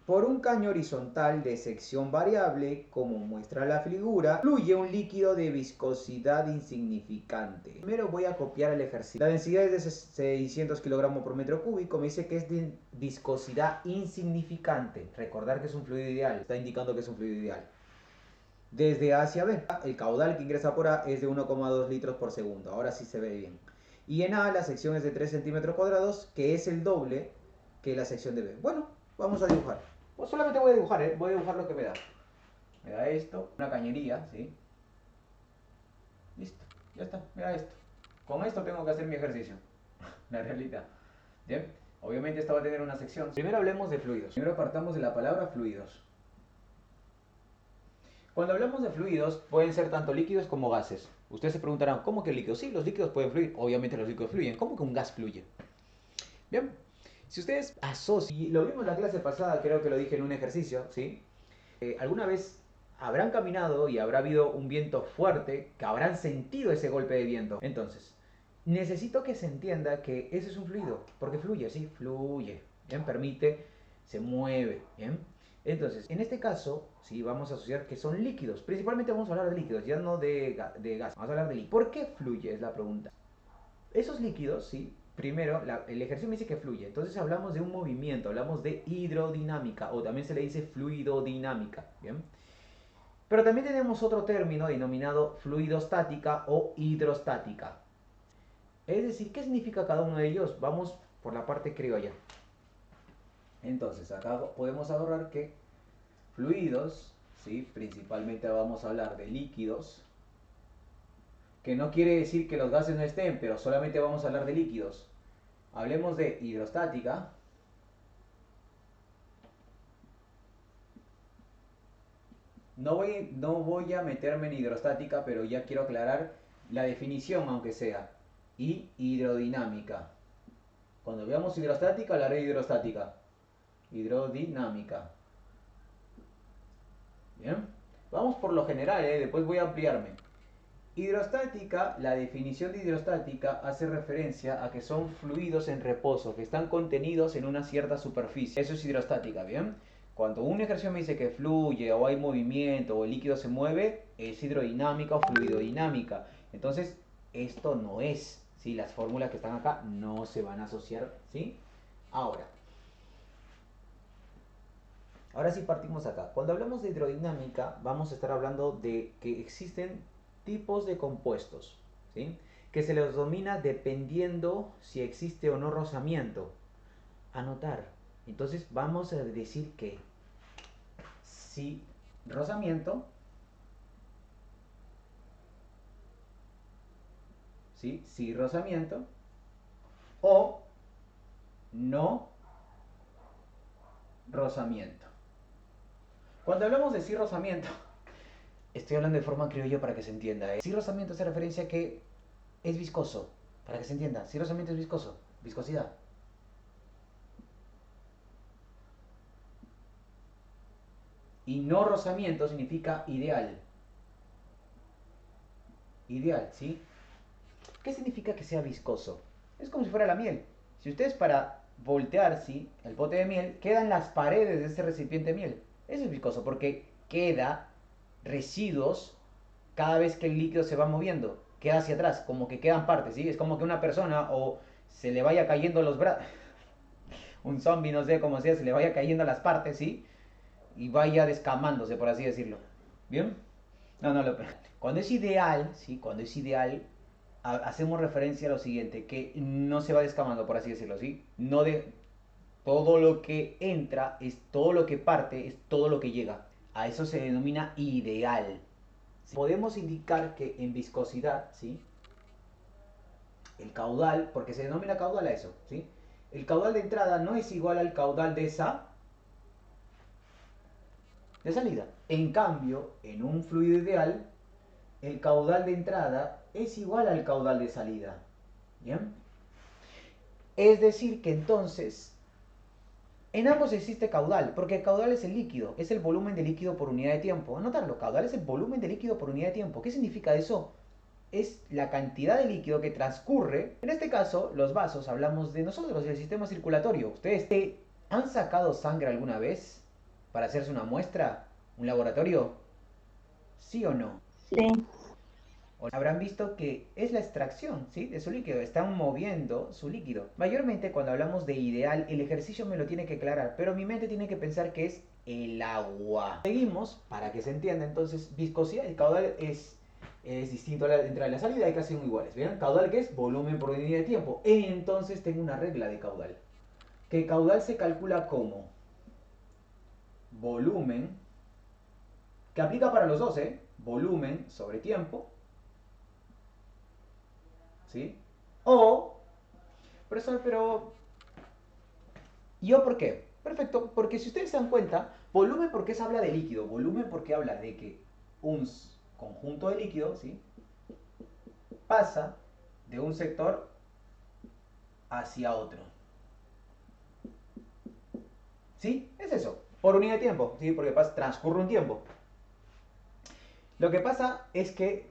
Por un caño horizontal de sección variable, como muestra la figura, fluye un líquido de viscosidad insignificante. Primero voy a copiar el ejercicio. La densidad es de 600 kilogramos por metro cúbico. Me dice que es de viscosidad insignificante. Recordar que es un fluido ideal. Está indicando que es un fluido ideal. Desde A hacia B, el caudal que ingresa por A es de 1,2 litros por segundo. Ahora sí se ve bien. Y en A la sección es de 3 centímetros cuadrados, que es el doble que la sección de B. Bueno, vamos a dibujar. Pues solamente voy a dibujar, ¿eh? Voy a dibujar lo que me da. Me da esto, una cañería, ¿sí? Listo, ya está, me da esto. Con esto tengo que hacer mi ejercicio. La realidad. Bien, obviamente esto va a tener una sección. Primero hablemos de fluidos. Primero partamos de la palabra fluidos. Cuando hablamos de fluidos, pueden ser tanto líquidos como gases. Ustedes se preguntarán, ¿cómo que líquidos? Sí, los líquidos pueden fluir. Obviamente los líquidos fluyen. ¿Cómo que un gas fluye? Bien, si ustedes asocian, y lo vimos en la clase pasada, creo que lo dije en un ejercicio, ¿sí? ¿Alguna vez habrán caminado y habrá habido un viento fuerte, que habrán sentido ese golpe de viento? Entonces, necesito que se entienda que ese es un fluido, porque fluye, sí, fluye, ¿bien? Permite, se mueve, ¿bien? Entonces, en este caso, sí, vamos a asociar que son líquidos. Principalmente vamos a hablar de líquidos, ya no de gas. Vamos a hablar de líquidos. ¿Por qué fluye? Es la pregunta. Esos líquidos, sí, primero, el ejercicio me dice que fluye. Entonces hablamos de un movimiento, hablamos de hidrodinámica, o también se le dice fluidodinámica, ¿bien? Pero también tenemos otro término denominado fluidostática o hidrostática. Es decir, ¿qué significa cada uno de ellos? Vamos por la parte criolla. Entonces, acá podemos ahorrar que fluidos, ¿sí? Principalmente vamos a hablar de líquidos, que no quiere decir que los gases no estén, pero solamente vamos a hablar de líquidos. Hablemos de hidrostática. No voy a meterme en hidrostática, pero ya quiero aclarar la definición, aunque sea. Y hidrodinámica. Cuando veamos hidrostática, hablaré de hidrostática. Hidrodinámica. Bien. Vamos por lo general, después voy a ampliarme. Hidrostática, la definición de hidrostática hace referencia a que son fluidos en reposo, que están contenidos en una cierta superficie. Eso es hidrostática, ¿bien? Cuando un ejercicio me dice que fluye o hay movimiento o el líquido se mueve, es hidrodinámica o fluidodinámica. Entonces, esto no es, ¿sí? Las fórmulas que están acá no se van a asociar, ¿sí? Ahora sí partimos acá. Cuando hablamos de hidrodinámica, vamos a estar hablando de que existen tipos de compuestos, ¿sí? Que se los domina dependiendo si existe o no rozamiento. Anotar. Entonces vamos a decir que si rozamiento, ¿sí? Si rozamiento o no rozamiento. Cuando hablamos de sí rozamiento, estoy hablando de forma criolla para que se entienda. Sí rozamiento hace referencia a que es viscoso, para que se entienda. Sí rozamiento es viscoso, viscosidad. Y no rozamiento significa ideal. Ideal, ¿sí? ¿Qué significa que sea viscoso? Es como si fuera la miel. Si ustedes para voltear, ¿sí? El bote de miel, quedan las paredes de este recipiente de miel. Eso es viscoso porque queda residuos cada vez que el líquido se va moviendo. Queda hacia atrás, como que quedan partes, ¿sí? Es como que una persona o se le vaya cayendo los brazos, un zombie, no sé cómo sea, se le vaya cayendo las partes, ¿sí? Y vaya descamándose, por así decirlo. ¿Bien? No, no, cuando es ideal, ¿sí? Cuando es ideal, hacemos referencia a lo siguiente, que no se va descamando, por así decirlo, ¿sí? No de todo lo que entra es todo lo que parte, es todo lo que llega. A eso se denomina ideal. Podemos indicar que en viscosidad, ¿sí? El caudal, porque se denomina caudal a eso, ¿sí? El caudal de entrada no es igual al caudal de salida. En cambio, en un fluido ideal, el caudal de entrada es igual al caudal de salida. ¿Bien? Es decir que entonces, en ambos existe caudal, porque el caudal es el líquido, es el volumen de líquido por unidad de tiempo. Anotarlo, caudal es el volumen de líquido por unidad de tiempo. ¿Qué significa eso? Es la cantidad de líquido que transcurre. En este caso, los vasos, hablamos de nosotros, del sistema circulatorio. ¿Ustedes han sacado sangre alguna vez? para hacerse una muestra, un laboratorio? ¿Sí o no? Sí. Habrán visto que es la extracción, ¿sí?, de su líquido. Están moviendo su líquido. Mayormente cuando hablamos de ideal, el ejercicio me lo tiene que aclarar, pero mi mente tiene que pensar que es el agua. Seguimos, para que se entienda entonces, viscosidad. El caudal es distinto a la entrada y la salida, hay casi son iguales. ¿Vieron? Caudal, que es volumen por unidad de tiempo. Entonces tengo una regla de caudal. Que caudal se calcula como volumen, que aplica para los dos, ¿eh? Volumen sobre tiempo, ¿sí? O, profesor, pero ¿yo por qué? Perfecto, porque si ustedes se dan cuenta, volumen porque se habla de líquido, volumen porque habla de que un conjunto de líquido, ¿sí?, pasa de un sector hacia otro. ¿Sí? Es eso, por unidad de tiempo, ¿sí? Porque transcurre un tiempo. Lo que pasa es que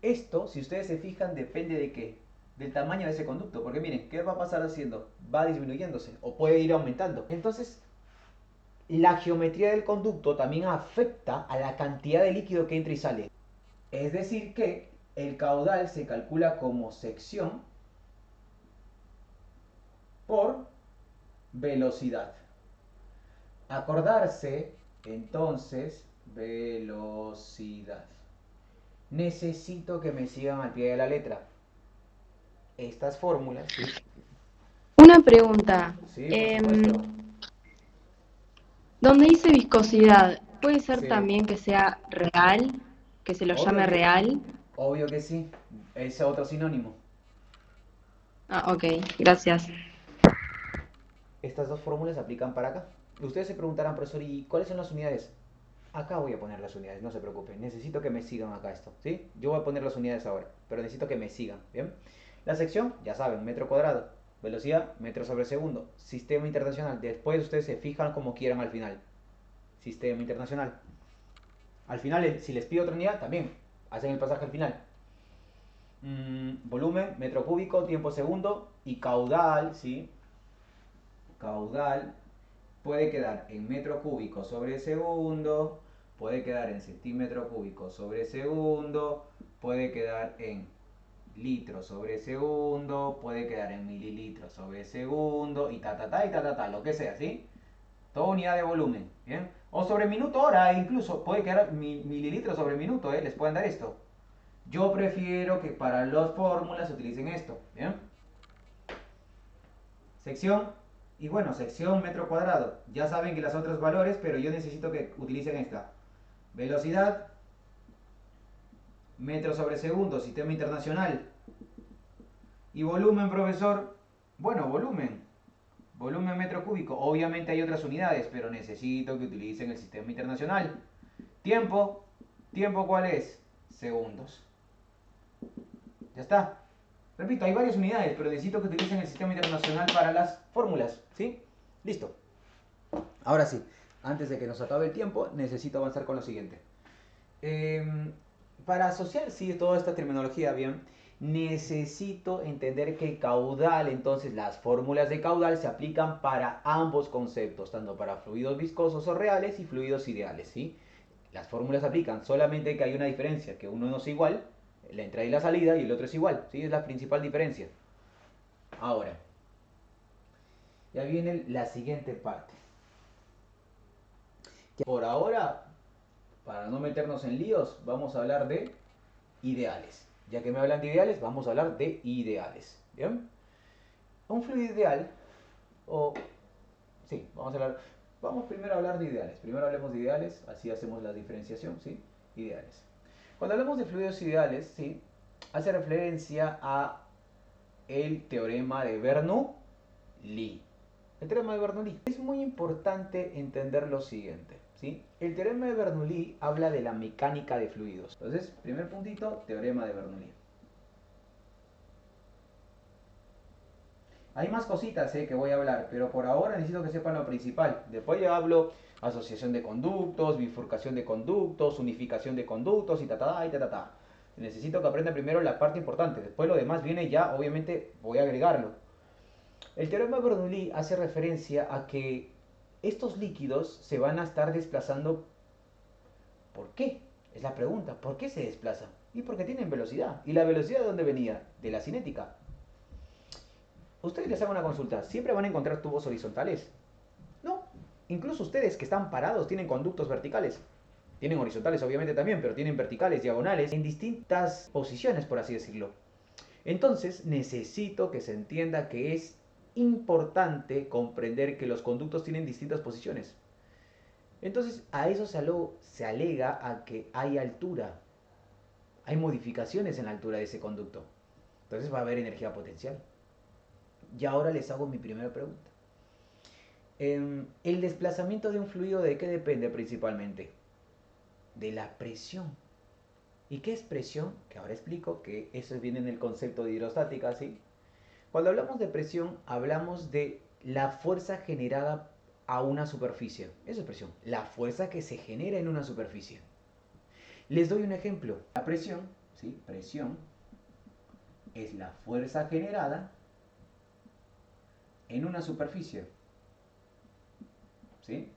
esto, si ustedes se fijan, depende de qué, del tamaño de ese conducto. Porque miren, ¿qué va a pasar haciendo? Va disminuyéndose o puede ir aumentando. Entonces, la geometría del conducto también afecta a la cantidad de líquido que entra y sale. Es decir que el caudal se calcula como sección por velocidad. Acordarse entonces velocidad. Necesito que me sigan al pie de la letra. Estas fórmulas, ¿sí? Una pregunta. Sí, por supuesto. Donde dice viscosidad, ¿puede ser Sí. también que sea real? ¿Que se lo Obvio llame que, real? obvio que sí. Es otro sinónimo. Ah, ok, gracias. Estas dos fórmulas se aplican para acá. Ustedes se preguntarán, profesor, ¿y cuáles son las unidades? Acá voy a poner las unidades, no se preocupen. Necesito que me sigan acá esto, ¿sí? Yo voy a poner las unidades ahora, pero necesito que me sigan, ¿bien? La sección, ya saben, metro cuadrado. Velocidad, metro sobre segundo. Sistema internacional. Después ustedes se fijan como quieran al final. Sistema internacional. Al final, si les pido otra unidad, también hacen el pasaje al final. Volumen, metro cúbico, tiempo segundo y caudal, ¿sí? Caudal puede quedar en metro cúbico sobre segundo, puede quedar en centímetro cúbico sobre segundo, puede quedar en litros sobre segundo, puede quedar en mililitros sobre segundo y lo que sea, ¿sí? Toda unidad de volumen, ¿bien? O sobre minuto hora, incluso puede quedar mililitros sobre minuto, ¿eh? Les pueden dar esto. Yo prefiero que para las fórmulas utilicen esto, ¿bien? Sección, y bueno, sección metro cuadrado. Ya saben que las otros valores, pero yo necesito que utilicen esta. Velocidad, metro sobre segundo, sistema internacional. Y volumen, profesor, bueno, volumen. Volumen metro cúbico. Obviamente hay otras unidades, pero necesito que utilicen el sistema internacional. Tiempo, ¿tiempo cuál es? Segundos. Ya está. Repito, hay varias unidades, pero necesito que utilicen el sistema internacional para las fórmulas, ¿sí? Listo. Ahora sí, antes de que nos acabe el tiempo, necesito avanzar con lo siguiente. Para asociar, sí, toda esta terminología bien, necesito entender que caudal, entonces las fórmulas de caudal se aplican para ambos conceptos, tanto para fluidos viscosos o reales y fluidos ideales, ¿sí? Las fórmulas se aplican, solamente que hay una diferencia, que uno no es igual, la entrada y la salida, y el otro es igual, ¿sí? Es la principal diferencia. Ahora, ya viene la siguiente parte. Por ahora, para no meternos en líos, vamos a hablar de ideales. Ya que me hablan de ideales, vamos a hablar de ideales. ¿Bien? Un fluido ideal, o... Sí, vamos primero a hablar de ideales. Primero hablemos de ideales, así hacemos la diferenciación, ¿sí? Ideales. Cuando hablamos de fluidos ideales, ¿sí?, hace referencia a el teorema de Bernoulli. El teorema de Bernoulli. Es muy importante entender lo siguiente, ¿sí? El teorema de Bernoulli habla de la mecánica de fluidos. Entonces, primer puntito, teorema de Bernoulli. Hay más cositas que voy a hablar, pero por ahora necesito que sepan lo principal. Después ya hablo asociación de conductos, bifurcación de conductos, unificación de conductos y ta. Necesito que aprendan primero la parte importante. Después lo demás viene ya, obviamente voy a agregarlo. El teorema de Bernoulli hace referencia a que estos líquidos se van a estar desplazando. ¿Por qué? Es la pregunta. ¿Por qué se desplazan? Y porque tienen velocidad. ¿Y la velocidad de dónde venía? De la cinética. Ustedes les hago una consulta. ¿Siempre van a encontrar tubos horizontales? No. Incluso ustedes que están parados tienen conductos verticales. Tienen horizontales obviamente también, pero tienen verticales, diagonales, en distintas posiciones, por así decirlo. Entonces necesito que se entienda que es importante comprender que los conductos tienen distintas posiciones. Entonces a eso se alega a que hay altura. Hay modificaciones en la altura de ese conducto. Entonces va a haber energía potencial. Y ahora les hago mi primera pregunta. ¿El desplazamiento de un fluido de qué depende principalmente? De la presión. ¿Y qué es presión? Que ahora explico, que eso viene en el concepto de hidrostática, ¿sí? Cuando hablamos de presión, hablamos de la fuerza generada a una superficie. Eso es presión. La fuerza que se genera en una superficie. Les doy un ejemplo. La presión, ¿sí? Presión es la fuerza generada en una superficie. ¿Sí?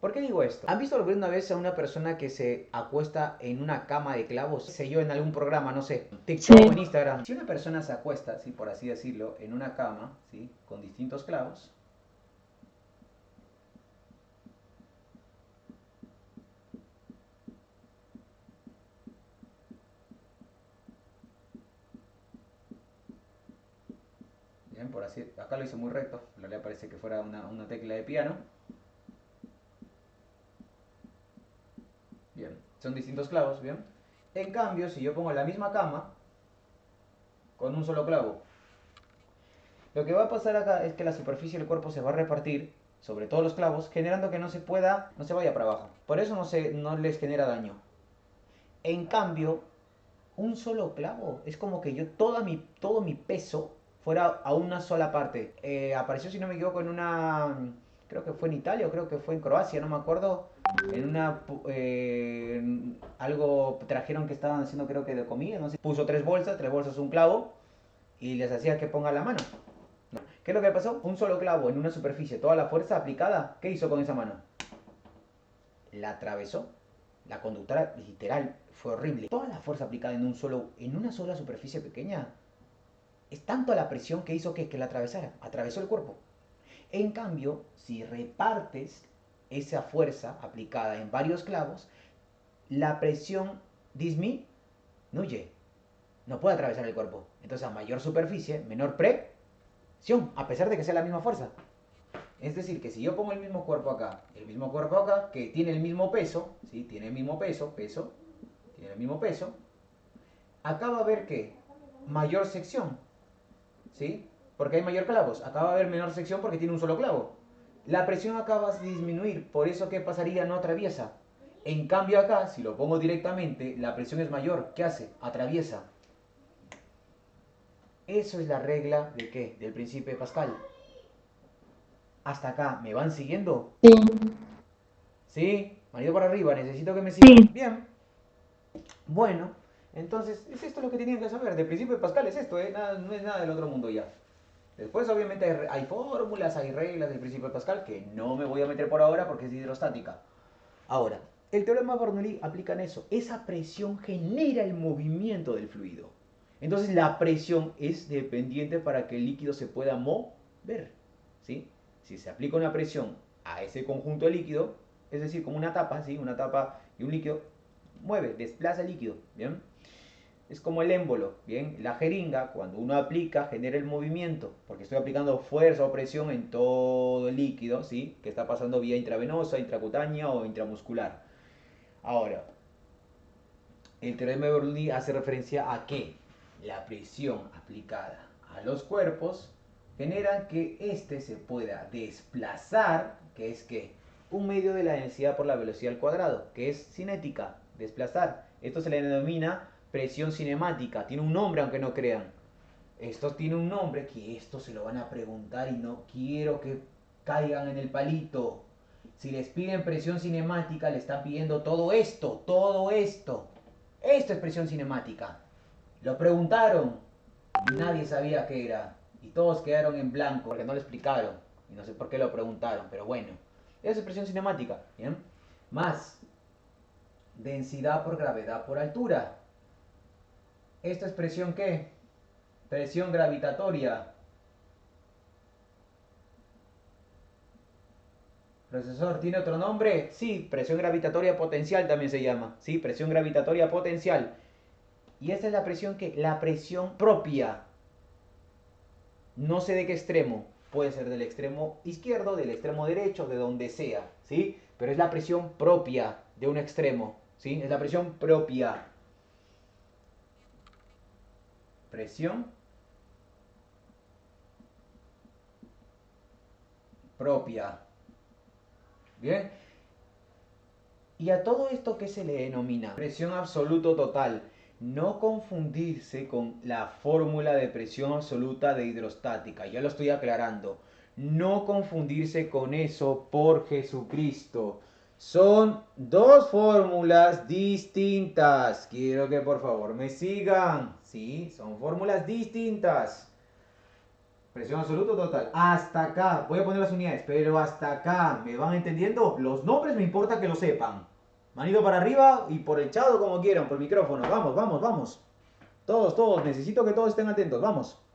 ¿Por qué digo esto? ¿Han visto alguna vez a una persona que se acuesta en una cama de clavos? Sé yo, en algún programa, no sé, TikTok o en Instagram. Si una persona se acuesta, ¿sí? Por así decirlo, en una cama, ¿sí? Con distintos clavos. Bien, por así, acá lo hice muy recto, en realidad parece que fuera una tecla de piano. Bien, son distintos clavos, bien. En cambio, si yo pongo la misma cama con un solo clavo, lo que va a pasar acá es que la superficie del cuerpo se va a repartir sobre todos los clavos, generando que no se vaya para abajo. Por eso no les genera daño. En cambio, un solo clavo es como que yo todo mi peso fuera a una sola parte. Apareció, si no me equivoco, creo que fue en Italia o creo que fue en Croacia, no me acuerdo. Algo trajeron que estaban haciendo, creo que de comida, no sé. Puso tres bolsas, un clavo, y les hacía que ponga la mano. ¿Qué es lo que pasó? Un solo clavo en una superficie, toda la fuerza aplicada, ¿qué hizo con esa mano? La atravesó. La conductora literal fue horrible. Toda la fuerza aplicada en una sola superficie pequeña es tanto la presión que hizo que la atravesó el cuerpo. En cambio, si repartes esa fuerza aplicada en varios clavos, la presión disminuye. No puede atravesar el cuerpo. Entonces, a mayor superficie, menor presión, a pesar de que sea la misma fuerza. Es decir, que si yo pongo el mismo cuerpo acá, que tiene el mismo peso, ¿sí? Tiene el mismo peso, tiene el mismo peso, acá va a haber ¿qué? Mayor sección, ¿sí? Porque hay mayor clavos. Acá va a haber menor sección porque tiene un solo clavo. La presión acá va a disminuir, por eso ¿qué pasaría? No atraviesa. En cambio acá, si lo pongo directamente, la presión es mayor. ¿Qué hace? Atraviesa. Eso es la regla ¿de qué? Del principio de Pascal. Hasta acá, ¿me van siguiendo? Sí, ¿Sí? Manito para arriba, necesito que me sigan. sí. Bien. Bueno, entonces, es esto lo que tenían que saber. De principio de Pascal es esto, no es nada del otro mundo ya. Después, obviamente, hay fórmulas, hay reglas del principio de Pascal que no me voy a meter por ahora porque es de hidrostática. Ahora, el teorema de Bernoulli aplica en eso. Esa presión genera el movimiento del fluido. Entonces, la presión es dependiente para que el líquido se pueda mover. ¿Sí? Si se aplica una presión a ese conjunto de líquido, es decir, como una tapa, ¿sí? Una tapa y un líquido, desplaza el líquido, ¿bien? Es como el émbolo, ¿bien? La jeringa, cuando uno aplica, genera el movimiento, porque estoy aplicando fuerza o presión en todo el líquido, ¿sí? Que está pasando vía intravenosa, intracutánea o intramuscular. Ahora, el teorema de Bernoulli hace referencia a que la presión aplicada a los cuerpos genera que éste se pueda desplazar, que es que un medio de la densidad por la velocidad al cuadrado, que es cinética, desplazar. Esto se le denomina presión cinemática, tiene un nombre aunque no crean. Esto tiene un nombre que esto se lo van a preguntar y no quiero que caigan en el palito. Si les piden presión cinemática, le están pidiendo todo esto, todo esto. Esto es presión cinemática. Lo preguntaron y nadie sabía qué era. Y todos quedaron en blanco porque no lo explicaron. Y no sé por qué lo preguntaron, pero bueno. Esa es presión cinemática. ¿Bien? Más densidad por gravedad por altura. ¿Esta es presión qué? Presión gravitatoria. Profesor, ¿tiene otro nombre? Sí, presión gravitatoria potencial también se llama. Sí, presión gravitatoria potencial. Y esta es la presión que, la presión propia. No sé de qué extremo. Puede ser del extremo izquierdo, del extremo derecho, de donde sea, ¿sí? Pero es la presión propia de un extremo, ¿sí? Es la presión propia. Presión propia. ¿Bien? Y a todo esto, ¿qué se le denomina? Presión absoluto total. No confundirse con la fórmula de presión absoluta de hidrostática. Ya lo estoy aclarando. No confundirse con eso por Jesucristo. Son dos fórmulas distintas. Quiero que por favor me sigan. Sí, son fórmulas distintas. Presión absoluta total. Hasta acá. Voy a poner las unidades, pero hasta acá. ¿Me van entendiendo? Los nombres me importa que lo sepan. Manito para arriba y por el chat como quieran, por el micrófono. Vamos, vamos, vamos. Todos, todos. Necesito que todos estén atentos. Vamos.